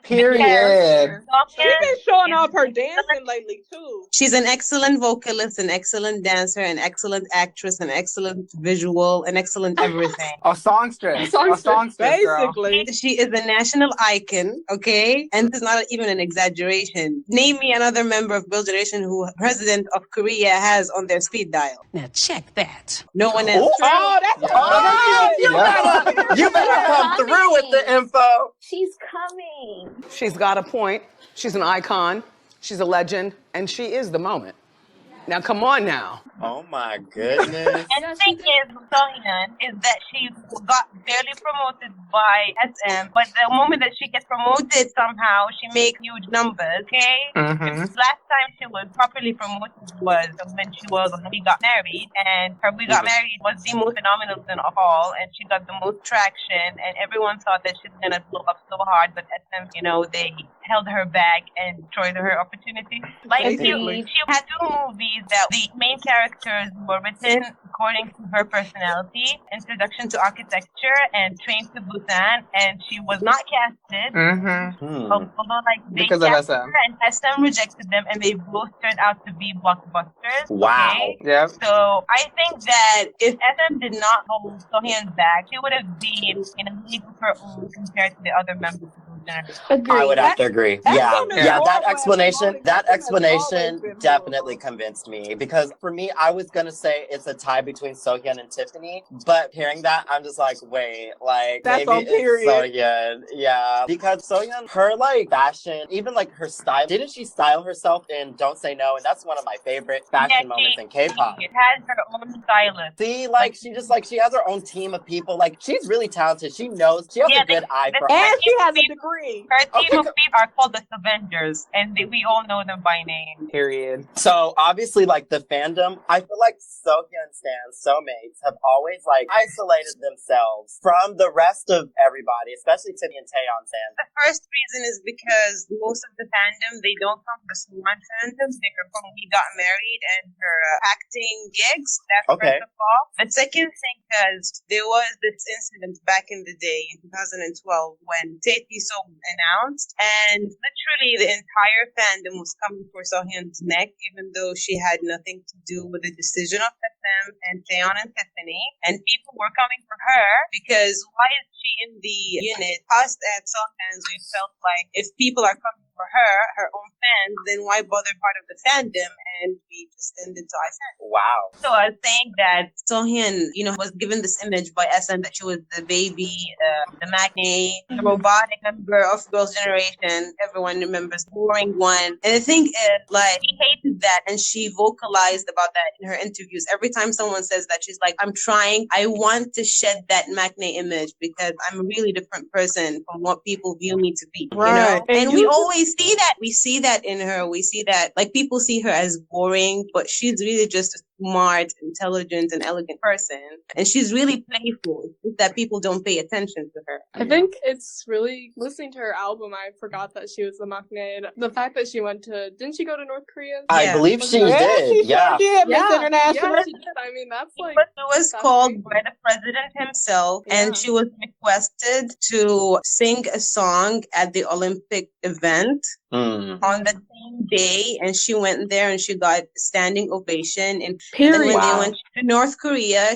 Period. She's been showing off her dancing lately too. She's an excellent vocalist, an excellent dancer, an excellent actress, an excellent visual, an excellent everything. A songstress. A songstress, girl. Basically, She is a national icon, okay? And this is not even an exaggeration. Name me another member of Girls' Generation who President of Korea has on their speed dial. Now check that. No one else. oh, that's You better come through with the info. She's coming. She's got a point. She's an icon. She's a legend. And she is the moment. Now come on now. Oh my goodness. And the thing is, Sohyun, is that she got barely promoted by SM, but the moment that she gets promoted somehow, she makes huge numbers, okay? Mm-hmm. Last time she was properly promoted was when We Got Married, and her We Got Married was the most phenomenal thing of all, and she got the most traction, and everyone thought that she's gonna blow up so hard, but SM, they held her back and destroyed her opportunity. Like, she had 2 movies that the main characters were written according to her personality: Introduction to Architecture and Train to Busan, and she was not casted. Although, they Because of casted SM. her, and SM rejected them, and they both turned out to be blockbusters. Wow. Okay? Yep. So I think that if SM did not hold Sohyun back, she would have been in a league of her own compared to the other members of the generation. I would have to agree. Yeah, that explanation been definitely convinced me, because for me, I was gonna say it's a tie between Sohyun and Tiffany, but hearing that, I'm just like, wait, like That's maybe on it's period. Sohyun. Yeah, because Sohyun, her fashion, even her style, didn't she style herself in Don't Say No? And that's one of my favorite fashion moments in K-pop. She has her own stylist. See, she has her own team of people. She's really talented. She knows. She has a good eye for And she has a degree. Her team of people are called the Avengers, and we all know them by name. Period. So obviously, the fandom, I feel like Sohyun stans, soulmates, have always isolated themselves from the rest of everybody, especially Tiffany and Taeyeon stans. The first reason is because most of the fandom, they don't come from the Swan fandom. They're from We Got Married and her acting gigs. That's Okay. first of all. The second thing, because there was this incident back in the day in 2012 when Tae So announced, and literally the entire fandom was coming for Sohyun's neck, even though she had nothing to do with the decision of SM and Taeyeon and Tiffany. And people were coming for her because why is she in the unit? Us at Sohyun's, we felt like if people are coming for her own fans, then why bother part of the fandom? And we just ended to SM. Wow. So I think that Sohyun, was given this image by SM that she was the baby, the matinee, the robotic member of Girls' Generation. Everyone remembers boring one. And the thing is, she hated that, and she vocalized about that in her interviews. Every time someone says that, she's like, I'm trying, I want to shed that matinee image because I'm a really different person from what people view me to be. Right. And we always see that. We see that in her. We see that, people see her as boring, but she's really just a smart, intelligent, and elegant person. And she's really playful. It's just that people don't pay attention to her. I think it's really, listening to her album, I forgot that she was the maknae. The fact that she didn't she go to North Korea? I believe she did. Yeah. Miss International. Yeah, I mean, that's She was called by the president himself, and she was requested to sing a song at the Olympic event on the same day, and she went there and she got a standing ovation. And then when they went to North Korea,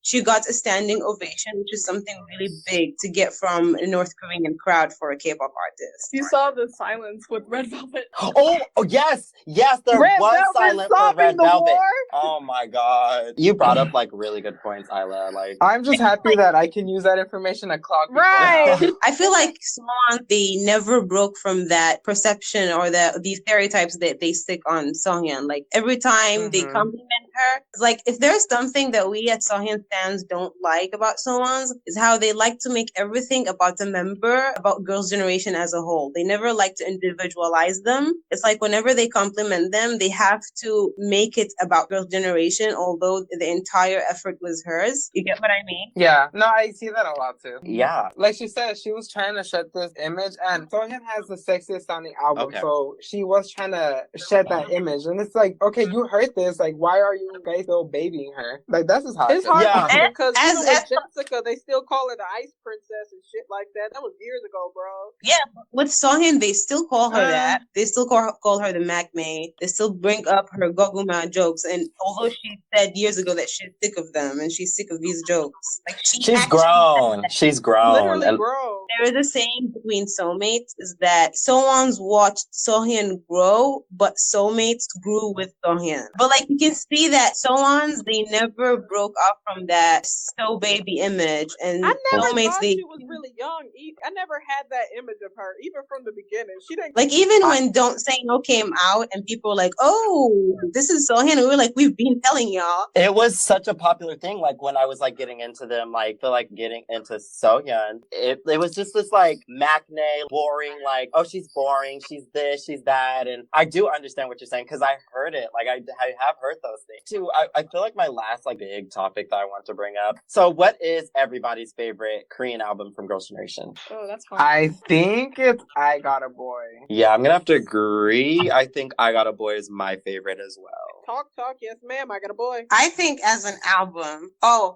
she got a standing ovation, which is something really big to get from a North Korean crowd for a K-pop artist. You saw the silence with Red Velvet. Oh yes, there Red was Velvet silence for Red the Velvet. war? Oh my god, you brought up really good points, Isla. I'm just happy that I can use that information to clock people. Right. I feel like Swan, they never broke from that perception or these stereotypes that they stick on Sohyun. Every time they compliment her, it's if there's something that we at Sohyun fans don't like about Swan's, is how they like to make everything about the member, about Girls' Generation as a whole. They never like to individualize them. It's whenever they compliment them, they have to make it about Girls' Generation, although the entire effort was hers. You get what I mean? Yeah. No, I see that a lot too. Yeah. Like she said, she was trying to shed this image, and Sohyun has the sexiest sounding album, so she was trying to shed that image. And it's okay, you heard this, why are you guys still babying her? That's just how it's hard yeah. because with Jessica, they still call her the Ice Princess and shit like that. That was years ago, bro. Yeah, with Sohyun, they still call her that. They still call her the maknae. They still bring up her goguma jokes. And although she said years ago that she's sick of them and she's sick of these jokes, she's grown. She's grown. Literally grown. There is a saying between soulmates is that Sohwon's watched Sohyun grow, but soulmates grew with Sohyun. But you can see that Sohwon's, they never broke off from that so baby image, and I never soulmates thought she was really young. I never had that image of her, even from the beginning. She didn't Like, even when Don't Say No came out and people were like, oh, this is Sohyun, and we were like, we've been telling y'all. It was such a popular thing, like, when I was, like, getting into them, like, feel like getting into Sohyun. It was just this, like, macne, boring, like, oh, she's boring, she's this, she's that, and I do understand what you're saying, because I heard it, like, I have heard those things. Too, I feel like my last, like, big topic that I want to bring up. So, what is everybody's favorite Korean album from Girls' Generation? Oh, that's hard. I think it's I Got a Boy. Yeah, I'm gonna have to agree. I think I Got a Boy is my favorite as well. Talk, yes, ma'am, I got a boy. I think as an album,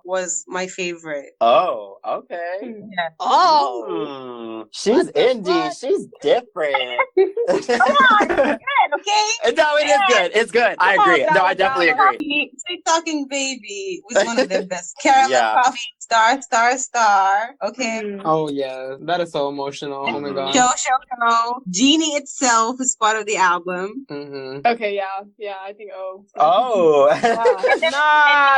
was my favorite. Oh, okay. Yeah. Oh, she's indie. She's different. Come on, it's good, okay? No, it is good. It's good. I agree. No, I definitely agree. Sweet Talking Baby was one of their best. Caramel Coffee, Star. Okay. Oh yeah, that is so emotional. Oh my god. Show. Genie itself is part of the album. Mm-hmm. Okay, yeah, I think Oh.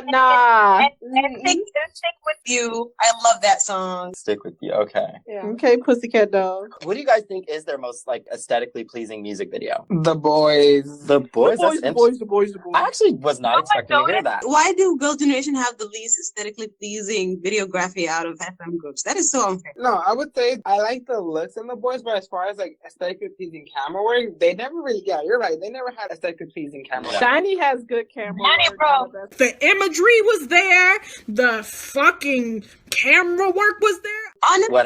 Nah. And Stick With You. I love that song. Stick With You. Okay. Yeah. Okay, Pussycat Dolls. What do you guys think is their most like aesthetically pleasing music video? The Boys. The Boys. The Boys. I actually was not expecting to hear that. Why do Girl Generation have the least aesthetically pleasing videography out of FM groups? That is so unfair. No, I would say I like the looks in The Boys, but as far as like aesthetically pleasing camera work, they never really. Yeah, you're right. They never had aesthetically pleasing camera work. Shiny has good camera work. Bro. The imagery was there. The fucking camera work was there. Honestly,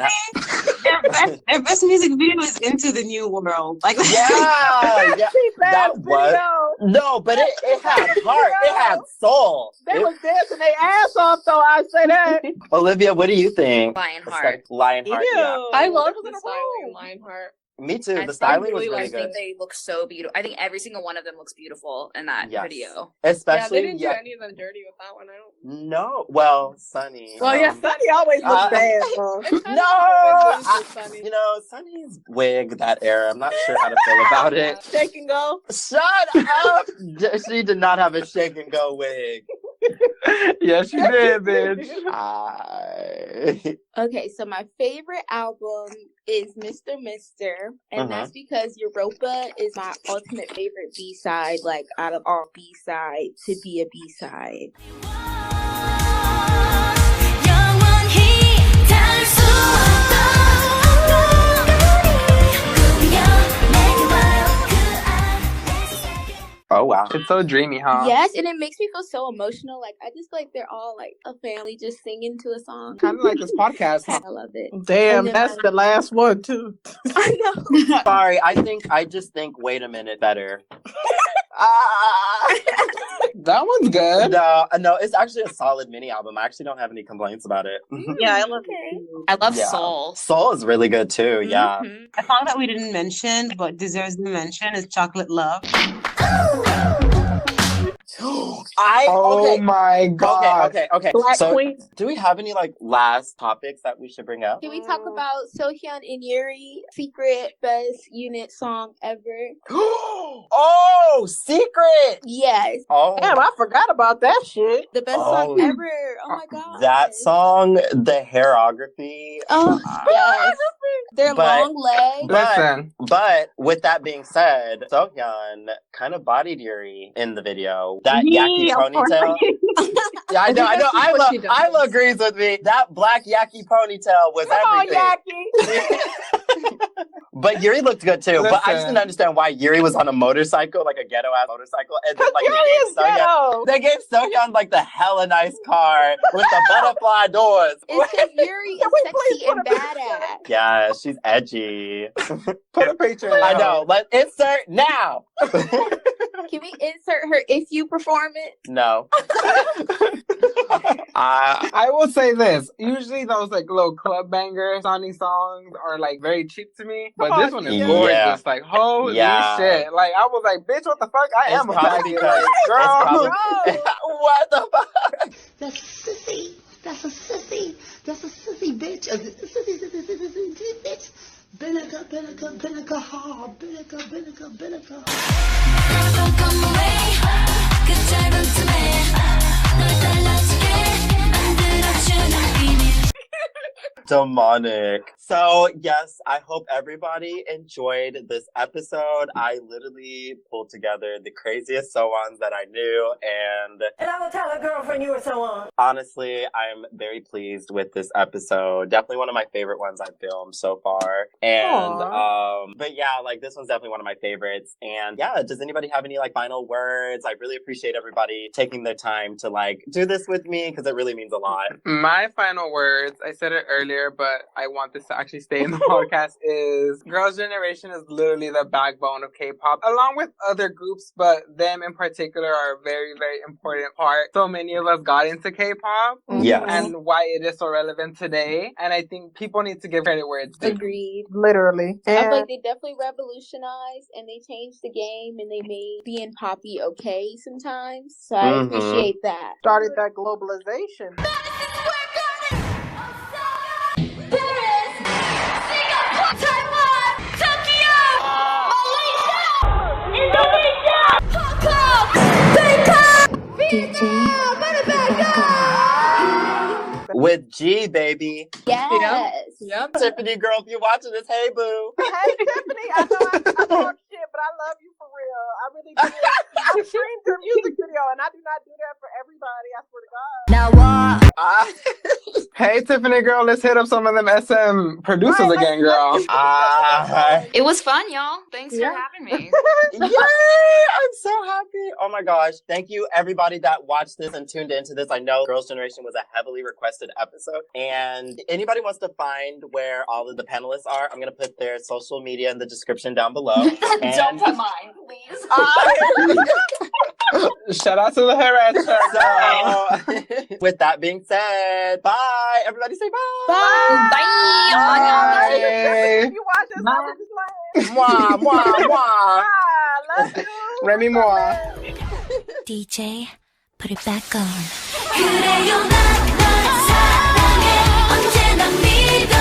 their best music video is Into the New World. Like, yeah, that was no, but it had heart. It had soul. They was dancing their ass off, though. I say that. Olivia, what do you think? Lionheart. Lionheart. Yeah. I love the styling in Lionheart. Me too. The styling was really good. I think they look so beautiful. I think every single one of them looks beautiful in that video. Especially, they didn't do any of them dirty with that one. I don't. No, well, Sunny. Well, yeah, Sunny always looks bad. You know, Sunny's wig that era. I'm not sure how to feel about it. Shake and go. Shut up! She did not have a shake and go wig. Yes, she did, bitch. Okay, so my favorite album is Mr. Mister, and that's because Europa is my ultimate favorite B-side, like out of all B-sides, to be a B-side. Oh wow, it's so dreamy, huh? Yes, and it makes me feel so emotional. Like I just like they're all like a family just singing to a song. Kind of like this podcast. Huh? I love it. Damn, that's the last one too. I know. Sorry, I just think Wait a Minute better. That one's good. No, it's actually a solid mini album. I actually don't have any complaints about it. Yeah, I love it. I love Soul. Soul is really good too. Yeah. A song that we didn't mention but deserves to be mentioned is Chocolate Love. Oh my god. Okay. Black so, Queen. do we have any like last topics that we should bring up? Can we talk about Sohyun and Yuri secret best unit song ever? Oh, secret. Yes. Oh, damn, I forgot about that shit. The best song ever. Oh my god. That song, the hairography. Oh yes. Their long legs. But with that being said, Sohyun kind of bodied Yuri in the video. That yaki ponytail. Yeah, I know. Isla agrees with me. That black yaki ponytail was everything. But Yuri looked good too. But I just didn't understand why Yuri was on a motorcycle, like a ghetto ass motorcycle, and then like they gave Sohyun like the hella nice car with the butterfly doors. It's because Yuri is sexy and badass. Yeah, she's edgy. Put a picture. I know. Let's insert now. Can we insert her if you perform it? No. I will say this. Usually those like little club banger sounding songs are like very cheap to me. But this one is gorgeous. Yeah. Like, holy shit. Like, I was like, bitch, what the fuck? I am a faggot. Like, girl. What the fuck? That's a sissy. That's a sissy. That's a sissy, bitch. A sissy, bitch. Binica, ha. Binica. Come away. 그 짧은 틈에 널 달라지게 만들어준 비밀. Demonic. So, yes, I hope everybody enjoyed this episode. I literally pulled together the craziest so-ons that I knew, and I will tell a girlfriend you were so on. honestly, I'm very pleased with this episode. Definitely one of my favorite ones I've filmed so far. And, but yeah, like, this one's definitely one of my favorites. And yeah, does anybody have any, like, final words? I really appreciate everybody taking their time to, like, do this with me, because it really means a lot. My final words, I said it earlier, but I want this to actually stay in the podcast, is Girls' Generation is literally the backbone of K-pop, along with other groups, but them in particular are a very, very important part. So many of us got into K-pop, yes, and why it is so relevant today. And I think people need to give credit where it's due. Agreed. Literally. I feel like they definitely revolutionized and they changed the game and they made being poppy okay sometimes. So I appreciate that. Started that globalization. With G, baby. Yes. Yep. Tiffany, girl, if you're watching this, hey, boo. Hey, Tiffany, I know I talk shit, but I love you for real. I really do. I streamed your music video, and I do not do that for everybody. I swear to God. Now what? Hey, Tiffany, girl, let's hit up some of them SM producers again, girl. It was fun, y'all. Thanks for having me. Yay! I'm so happy. Oh my gosh. Thank you, everybody that watched this and tuned into this. I know Girls' Generation was a heavily requested episode. And anybody wants to find where all of the panelists are, I'm going to put their social media in the description down below. Don't put mine, please. Shout out to the harassers. So, with that being said, bye. Everybody say bye. Bye. Bye. If you watch this, I was just like, Mwah, mwah, mwah. love you. Remy Moore. DJ, put it back on. 그래요 난 사랑해 언제나 믿어